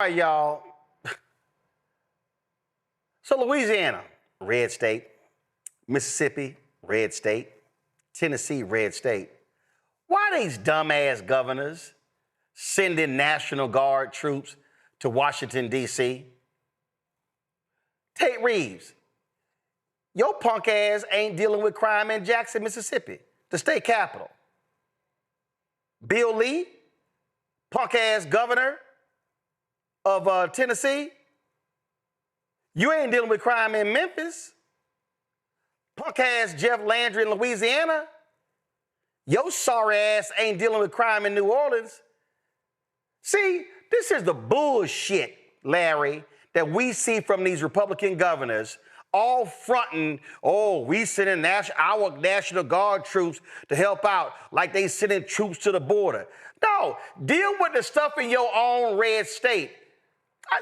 All right, y'all. So Louisiana, red state. Mississippi, red state. Tennessee, red state. Why these dumbass governors sending National Guard troops to Washington, D.C.? Tate Reeves, your punk ass ain't dealing with crime in Jackson, Mississippi, the state capital. Bill Lee, punk ass governor of Tennessee, you ain't dealing with crime in Memphis. Punk ass Jeff Landry in Louisiana, your sorry ass ain't dealing with crime in New Orleans. See, this is the bullshit, Larry, that we see from these Republican governors, all fronting, oh, we sending our National Guard troops to help out like they sending troops to the border. No, deal with the stuff in your own red state.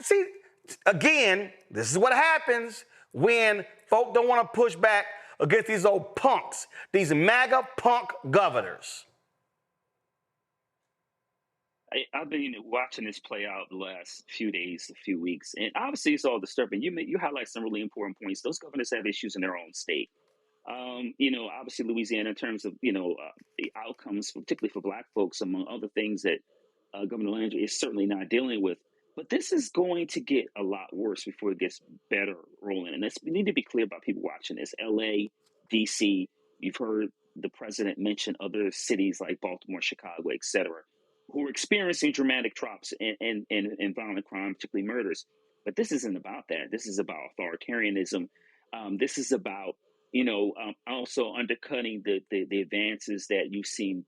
See, again, this is what happens when folk don't want to push back against these old punks, these MAGA punk governors. I've been watching this play out the last few days, a few weeks, and obviously it's all disturbing. You highlight some really important points. Those governors have issues in their own state. Obviously Louisiana, in terms of the outcomes, particularly for Black folks, among other things that Governor Landry is certainly not dealing with. But this is going to get a lot worse before it gets better, Roland. And we need to be clear about people watching this. L.A., D.C., you've heard the president mention other cities like Baltimore, Chicago, et cetera, who are experiencing dramatic drops in violent crime, particularly murders. But this isn't about that. This is about authoritarianism. This is about also undercutting the advances that you've seen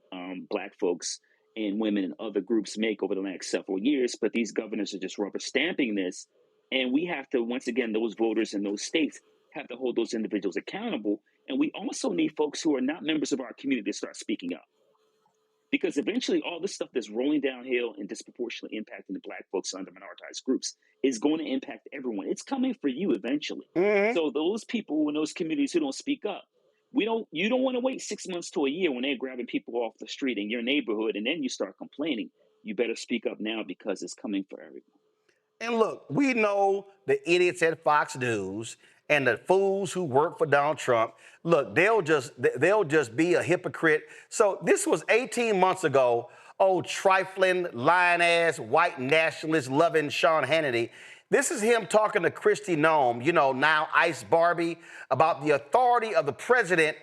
Black folks and women and other groups make over the next several years. But these governors are just rubber stamping this. And we have to, once again, those voters in those states have to hold those individuals accountable. And we also need folks who are not members of our community to start speaking up. Because eventually all this stuff that's rolling downhill and disproportionately impacting the Black folks under minoritized groups is going to impact everyone. It's coming for you eventually. Mm-hmm. So those people in those communities who don't speak up, you don't want to wait 6 months to a year when they're grabbing people off the street in your neighborhood and then you start complaining. You better speak up now because it's coming for everyone. And look, we know the idiots at Fox News and the fools who work for Donald Trump. Look, they'll just be a hypocrite. So this was 18 months ago. Oh, trifling, lying-ass, white nationalist loving Sean Hannity. This is him talking to Kristi Noem, now Ice Barbie, about the authority of the president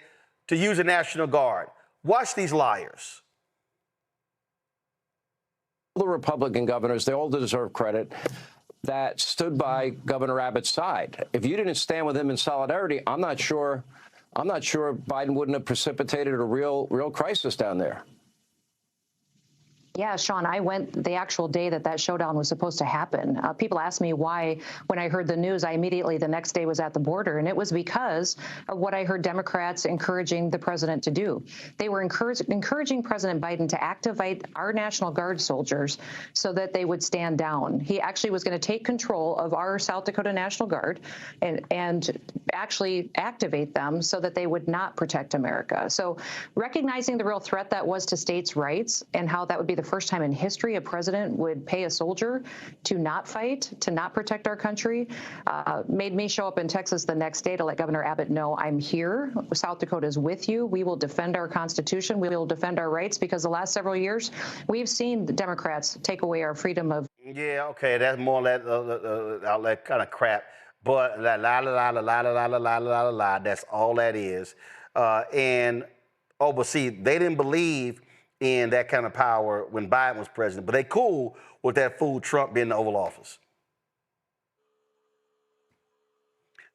to use the National Guard. Watch these liars. The Republican governors, they all deserve credit, that stood by Governor Abbott's side. If you didn't stand with him in solidarity, I'm not sure Biden wouldn't have precipitated a real crisis down there. Yeah, Sean, I went the actual day that showdown was supposed to happen. People asked me why, when I heard the news, I immediately the next day was at the border. And it was because of what I heard Democrats encouraging the president to do. They were encouraging President Biden to activate our National Guard soldiers so that they would stand down. He actually was going to take control of our South Dakota National Guard and actually activate them so that they would not protect America. So recognizing the real threat that was to states' rights and how that would be the first time in history a president would pay a soldier to not fight, to not protect our country, made me show up in Texas the next day to let Governor Abbott know I'm here. South Dakota is with you. We will defend our Constitution. We will defend our rights because the last several years we've seen the Democrats take away our freedom of. Yeah, okay, that's more that kind of crap. But that's all that is. But see, they didn't believe in that kind of power when Biden was president, but they cool with that fool Trump being in the Oval Office.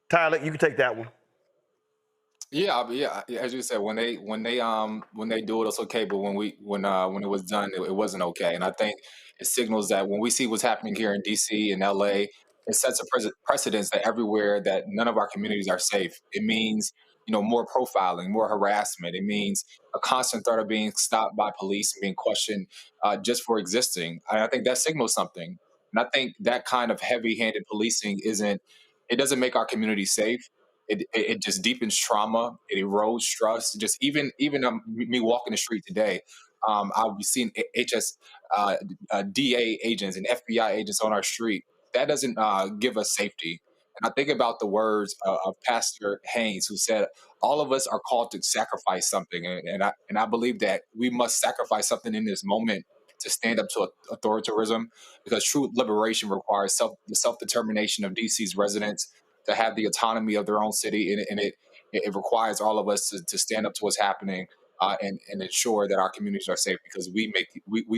Tyler, you can take that one. Yeah, as you said, when they do it, it's okay. But when it was done, it wasn't okay. And I think it signals that when we see what's happening here in D.C. and L.A., it sets a precedence that everywhere that none of our communities are safe. It means more profiling, more harassment. It means a constant threat of being stopped by police and being questioned just for existing. And I think that signals something. And I think that kind of heavy-handed policing doesn't make our community safe. It just deepens trauma. It erodes trust. Just even me walking the street today, I'll be seeing DA agents and FBI agents on our street. That doesn't give us safety. And I think about the words of Pastor Haynes, who said, "All of us are called to sacrifice something," and I believe that we must sacrifice something in this moment to stand up to authoritarianism, because true liberation requires the self determination of DC's residents to have the autonomy of their own city, and it requires all of us to stand up to what's happening, and ensure that our communities are safe, because we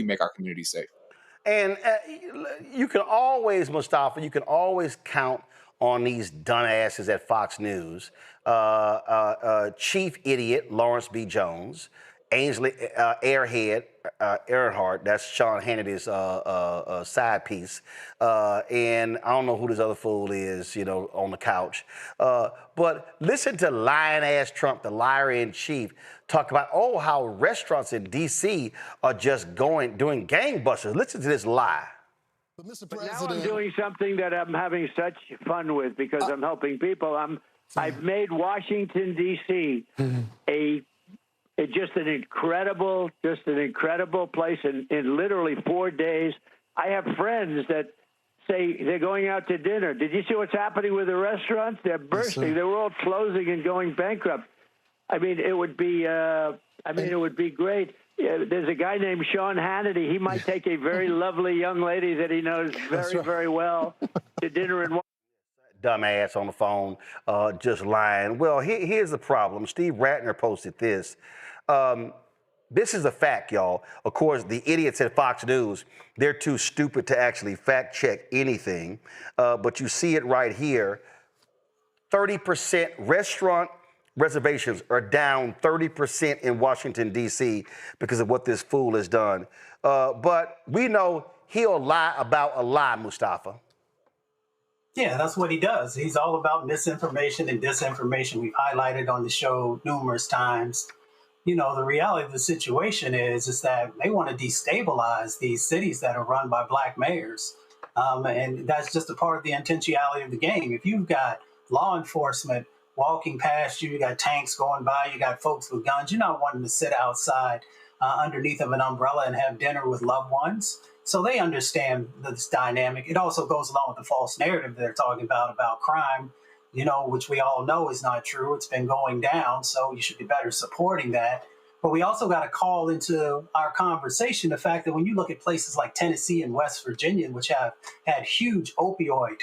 make our communities safe. And you can always, Mustafa, you can always count on these dumbasses at Fox News. Chief idiot Lawrence B. Jones, Ainsley Airhead Earhart, that's Sean Hannity's side piece, and I don't know who this other fool is, on the couch. But listen to lying-ass Trump, the liar in chief, talk about how restaurants in D.C. are just doing gangbusters. Listen to this lie. But Mr. But President, now I'm doing something that I'm having such fun with because I'm helping people. I've made Washington D.C. just an incredible place. In literally 4 days, I have friends that say they're going out to dinner. Did you see what's happening with the restaurants? They're bursting. Yes, they were all closing and going bankrupt. I mean, it would be. It would be great. There's a guy named Sean Hannity. He might take a very lovely young lady that he knows very well to dinner in. Dumbass on the phone, just lying. Well, here's the problem. Steve Ratner posted this. This is a fact, y'all. Of course, the idiots at Fox News, they're too stupid to actually fact check anything. But you see it right here. 30% restaurant reservations are down 30% in Washington, D.C. because of what this fool has done. But we know he'll lie about a lie, Mustafa. Yeah, that's what he does. He's all about misinformation and disinformation. We've highlighted on the show numerous times. The reality of the situation is that they want to destabilize these cities that are run by black mayors. And that's just a part of the intentionality of the game. If you've got law enforcement walking past you, you got tanks going by, you got folks with guns, you're not wanting to sit outside underneath of an umbrella and have dinner with loved ones. So they understand this dynamic. It also goes along with the false narrative they're talking about crime, which we all know is not true. It's been going down, so you should be better supporting that. But we also got to call into our conversation the fact that when you look at places like Tennessee and West Virginia, which have had huge opioid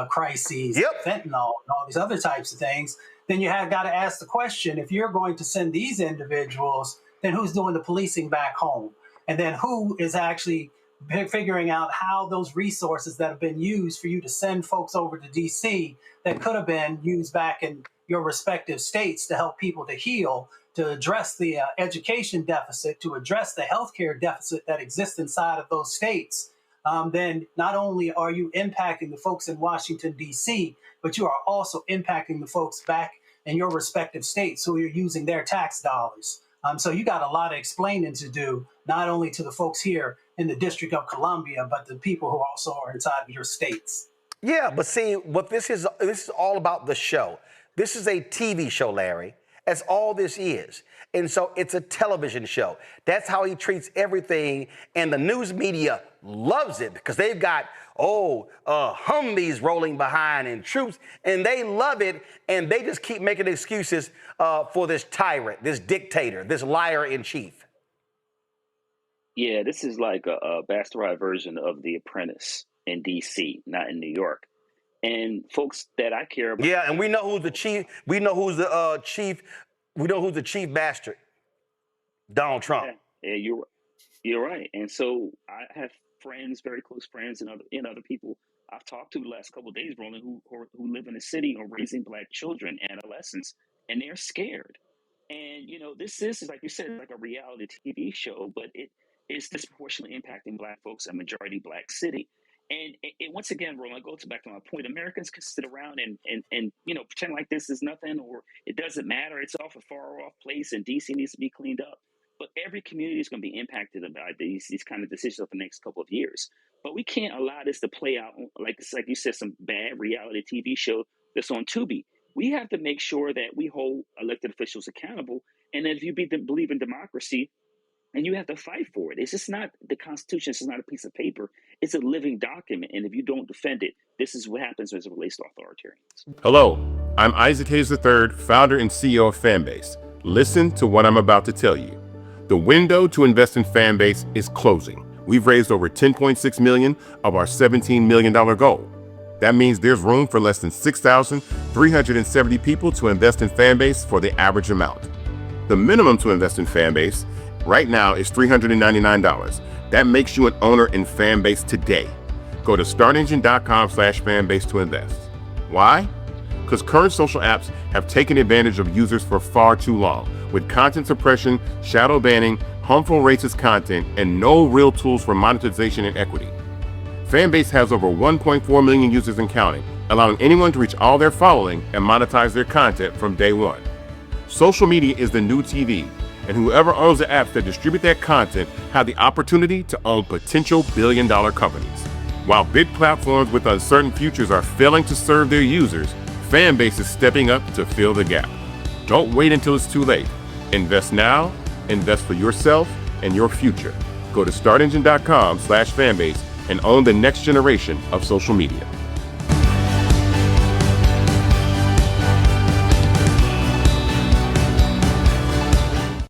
crises, fentanyl, and all these other types of things, then you have got to ask the question, if you're going to send these individuals, then who's doing the policing back home? And then who is actually figuring out how those resources that have been used for you to send folks over to D.C. that could have been used back in your respective states to help people to heal, to address the education deficit, to address the healthcare deficit that exists inside of those states, then not only are you impacting the folks in Washington, D.C., but you are also impacting the folks back in your respective states who are using their tax dollars. So you got a lot of explaining to do, not only to the folks here in the District of Columbia, but the people who also are inside of your states. Yeah, but see, what this is all about the show. This is a TV show, Larry. That's all this is. And so it's a television show. That's how he treats everything. And the news media loves it because they've got, Humvees rolling behind and troops, and they love it. And they just keep making excuses for this tyrant, this dictator, this liar in chief. Yeah, this is like a bastardized version of The Apprentice in D.C., not in New York. And folks that I care about. Yeah, and we know who's the chief. We know who's the chief. We know who's the chief bastard. Donald Trump. Yeah, you're right. And so I have friends, very close friends, and other people I've talked to the last couple of days, Roland, who live in the city or raising black children, adolescents, and they're scared. And this is like you said, like a reality TV show, but it is disproportionately impacting black folks, a majority black city. And it once again, Roland, goes back to my point. Americans can sit around and pretend like this is nothing or it doesn't matter. It's off a far off place and DC needs to be cleaned up. But every community is going to be impacted by these kind of decisions over the next couple of years. But we can't allow this to play out like you said, some bad reality TV show that's on Tubi. We have to make sure that we hold elected officials accountable. And if you believe in democracy, and you have to fight for it. It's just not the Constitution. It's not a piece of paper. It's a living document, and if you don't defend it, this is what happens as it relates to authoritarians. Hello, I'm Isaac Hayes III, founder and CEO of Fanbase. Listen to what I'm about to tell you. The window to invest in Fanbase is closing. We've raised over $10.6 million of our $17 million goal. That means there's room for less than 6,370 people to invest in Fanbase for the average amount. The minimum to invest in Fanbase right now is $399. That makes you an owner in Fanbase today. Go to startengine.com/fanbase to invest. Why? Because current social apps have taken advantage of users for far too long, with content suppression, shadow banning, harmful racist content, and no real tools for monetization and equity. Fanbase has over 1.4 million users and counting, allowing anyone to reach all their following and monetize their content from day one. Social media is the new TV, and whoever owns the apps that distribute that content have the opportunity to own potential billion-dollar companies. While big platforms with uncertain futures are failing to serve their users, Fanbase is stepping up to fill the gap. Don't wait until it's too late. Invest now, invest for yourself and your future. Go to startengine.com/fanbase and own the next generation of social media.